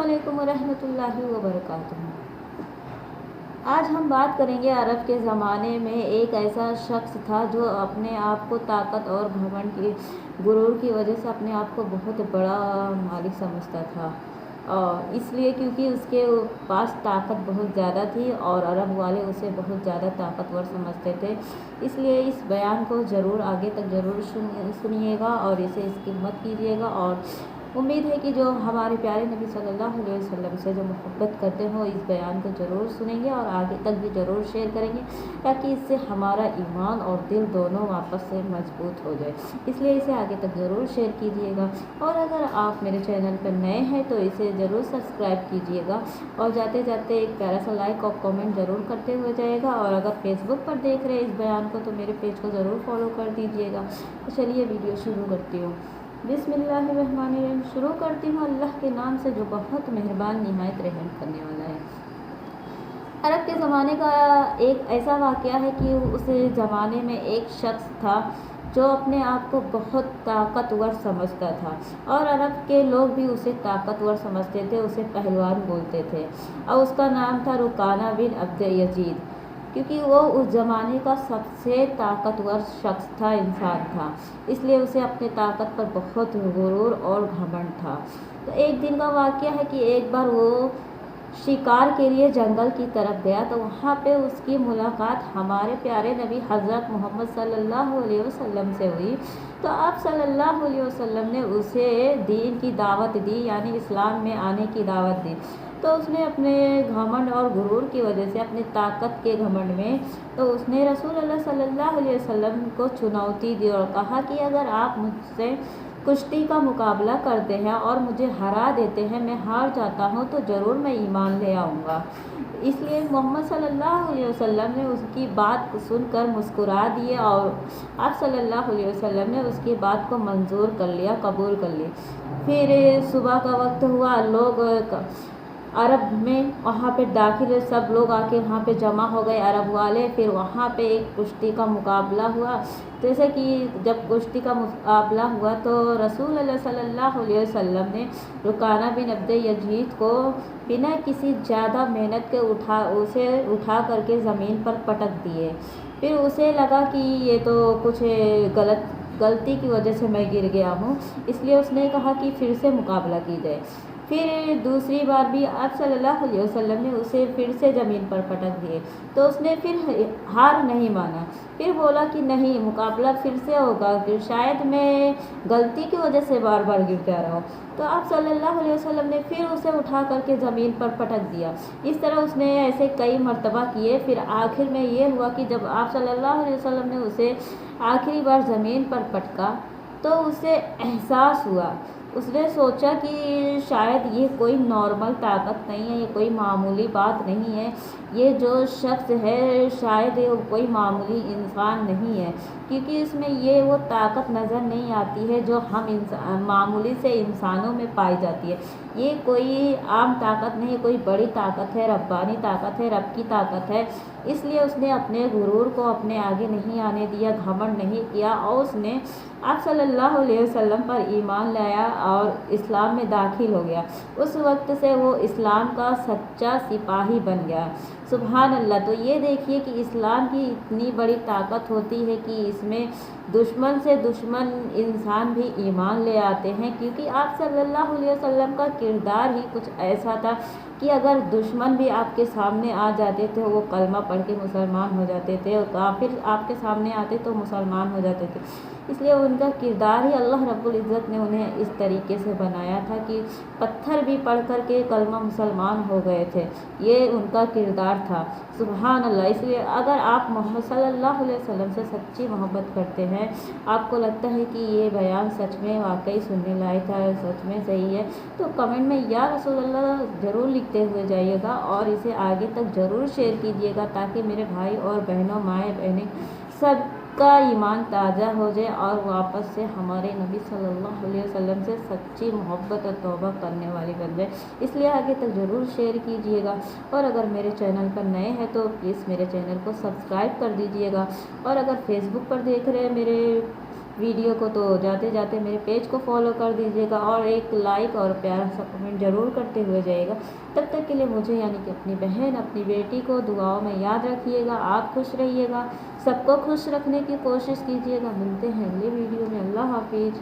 अस्सलामुअलैकुम वरहमतुल्लाहि वबरकातुहू। आज हम बात करेंगे अरब के ज़माने में एक ऐसा शख्स था जो अपने आप को ताकत और घमंड की गुरूर की वजह से अपने आप को बहुत बड़ा मालिक समझता था, और इसलिए क्योंकि उसके पास ताकत बहुत ज़्यादा थी और अरब वाले उसे बहुत ज़्यादा ताकतवर समझते थे। इसलिए इस बयान को ज़रूर आगे तक ज़रूर सुनिएगा और इसे स्किप मत कीजिएगा। और उम्मीद है कि जो हमारे प्यारे नबी सल्लल्लाहु अलैहि वसल्लम से जो मोहब्बत करते हो इस बयान को ज़रूर सुनेंगे और आगे तक भी ज़रूर शेयर करेंगे, ताकि इससे हमारा ईमान और दिल दोनों वापस से मजबूत हो जाए। इसलिए इसे आगे तक ज़रूर शेयर कीजिएगा। और अगर आप मेरे चैनल पर नए हैं तो इसे ज़रूर सब्सक्राइब कीजिएगा और जाते जाते एक प्यारा सा लाइक और कमेंट ज़रूर करते हुए जाएगा। और अगर फेसबुक पर देख रहे हैं इस बयान को तो मेरे पेज को ज़रूर फॉलो कर दीजिएगा। तो चलिए वीडियो शुरू करती हूँ। बिस्मिल्लाहिर्रहमानिर्रहीम। शुरू करती हूँ अल्लाह के नाम से जो बहुत मेहरबान निहायत रहम करने वाला है। अरब के ज़माने का एक ऐसा वाक़या है कि उस ज़माने में एक शख्स था जो अपने आप को बहुत ताकतवर समझता था, और अरब के लोग भी उसे ताकतवर समझते थे, उसे पहलवान बोलते थे। और उसका नाम था रुकाना बिन अब्द यजीद, क्योंकि वो उस ज़माने का सबसे ताकतवर शख्स था, इंसान था। इसलिए उसे अपने ताकत पर बहुत गुरूर और घमंड था। तो एक दिन का वाक़या है कि एक बार वो शिकार के लिए जंगल की तरफ गया, तो वहाँ पे उसकी मुलाकात हमारे प्यारे नबी हज़रत मोहम्मद सल्लल्लाहु अलैहि वसल्लम से हुई। तो आप सल्लल्लाहु अलैहि वसल्लम ने उसे दीन की दावत दी, यानी इस्लाम में आने की दावत दी। तो उसने अपने घमंड और गुरूर की वजह से, अपनी ताकत के घमंड में, तो उसने रसूल अल्लाह सल्लल्लाहु अलैहि वसल्लम को चुनौती दी और कहा कि अगर आप मुझसे कुश्ती का मुकाबला करते हैं और मुझे हरा देते हैं, मैं हार जाता हूँ, तो ज़रूर मैं ईमान ले आऊँगा। इसलिए मोहम्मद सल्लल्लाहु अलैहि वसल्लम ने उसकी बात सुनकर मुस्कुरा दिए और आप सल्लल्लाहु अलैहि वसल्लम ने उसकी बात को मंजूर कर लिया, कबूल कर ली। फिर सुबह का वक्त हुआ, लोग अरब में वहाँ पे दाखिल, सब लोग आके वहाँ पे जमा हो गए अरब वाले। फिर वहाँ पे एक कुश्ती का मुकाबला हुआ। जैसे कि जब कुश्ती का मुकाबला हुआ तो रसूल अल्लाह सल्लल्लाहु अलैहि वसल्लम ने रुकाना बिन अब्द यजीद को बिना किसी ज़्यादा मेहनत के उसे उठा करके ज़मीन पर पटक दिए। फिर उसे लगा कि ये तो कुछ गलती की वजह से मैं गिर गया हूँ, इसलिए उसने कहा कि फिर से मुकाबला की जाए। फिर दूसरी बार भी आप सल्लल्लाहु अलैहि वसल्लम ने उसे फिर से ज़मीन पर पटक दिए, तो उसने फिर हार नहीं माना। फिर बोला कि नहीं, मुकाबला फिर से होगा, कि शायद मैं गलती की वजह से बार बार गिर जा रहा हूँ। तो आप सल्लल्लाहु अलैहि वसल्लम ने फिर उसे उठा करके ज़मीन पर पटक दिया। इस तरह उसने ऐसे कई मर्तबा किए। फिर आखिर में ये हुआ कि जब आप सल्लल्लाहु अलैहि वसल्लम ने उसे आखिरी बार ज़मीन पर पटका तो उसे एहसास हुआ, उसने सोचा कि शायद ये कोई नॉर्मल ताकत नहीं है, ये कोई मामूली बात नहीं है, ये जो शख्स है शायद ये कोई मामूली इंसान नहीं है, क्योंकि इसमें ये वो ताकत नज़र नहीं आती है जो हम मामूली से इंसानों में पाई जाती है। ये कोई आम ताकत नहीं है, कोई बड़ी ताकत है, रब्बानी ताकत है, रब की ताकत है। इसलिए उसने अपने गुरूर को अपने आगे नहीं आने दिया, घमंड नहीं किया, और उसने आप सल्लल्लाहु अलैहि वसल्लम पर ईमान लाया और इस्लाम में दाखिल हो गया। उस वक्त से वो इस्लाम का सच्चा सिपाही बन गया। सुभान अल्लाह। तो ये देखिए कि इस्लाम की इतनी बड़ी ताकत होती है कि इसमें दुश्मन से दुश्मन इंसान भी ईमान ले आते हैं, क्योंकि आप सल्लल्लाहु अलैहि वसल्लम का किरदार ही कुछ ऐसा था कि अगर दुश्मन भी आपके सामने आ जाते थे वो कलमा पढ़ के मुसलमान हो जाते थे, और काफिर आपके सामने आते तो मुसलमान हो जाते थे। इसलिए उनका किरदार ही अल्लाह रब्बुल इज़्ज़त ने उन्हें इस तरीके से बनाया था कि पत्थर भी पढ़ कर के कलमा मुसलमान हो गए थे। ये उनका किरदार था। सुभान अल्लाह। इसलिए अगर आप मोहम्मद सल्लल्लाहु अलैहि वसल्लम से सच्ची मोहब्बत करते हैं, आपको लगता है कि ये बयान सच में वाकई सुनने लायक है, सच में सही है, तो कमेंट में या रसूल अल्लाह ज़रूर लिखते हुए जाइएगा और इसे आगे तक ज़रूर शेयर कीजिएगा, ताकि मेरे भाई और बहनों, माएँ बहनें सब का ईमान ताज़ा हो जाए और वापस से हमारे नबी सल्लल्लाहु अलैहि वसल्लम से सच्ची मोहब्बत और तौबा करने वाली बन जाए। इसलिए आगे तक ज़रूर शेयर कीजिएगा। और अगर मेरे चैनल पर नए हैं तो प्लीज़ मेरे चैनल को सब्सक्राइब कर दीजिएगा। और अगर फेसबुक पर देख रहे हैं मेरे वीडियो को। तो जाते जाते मेरे पेज को फॉलो कर दीजिएगा और एक लाइक और प्यारा सा कमेंट ज़रूर करते हुए जाइएगा। तब तक के लिए मुझे यानी कि अपनी बहन, अपनी बेटी को दुआओं में याद रखिएगा। आप खुश रहिएगा, सबको खुश रखने की कोशिश कीजिएगा। मिलते हैं अगले वीडियो में। अल्लाह हाफिज़।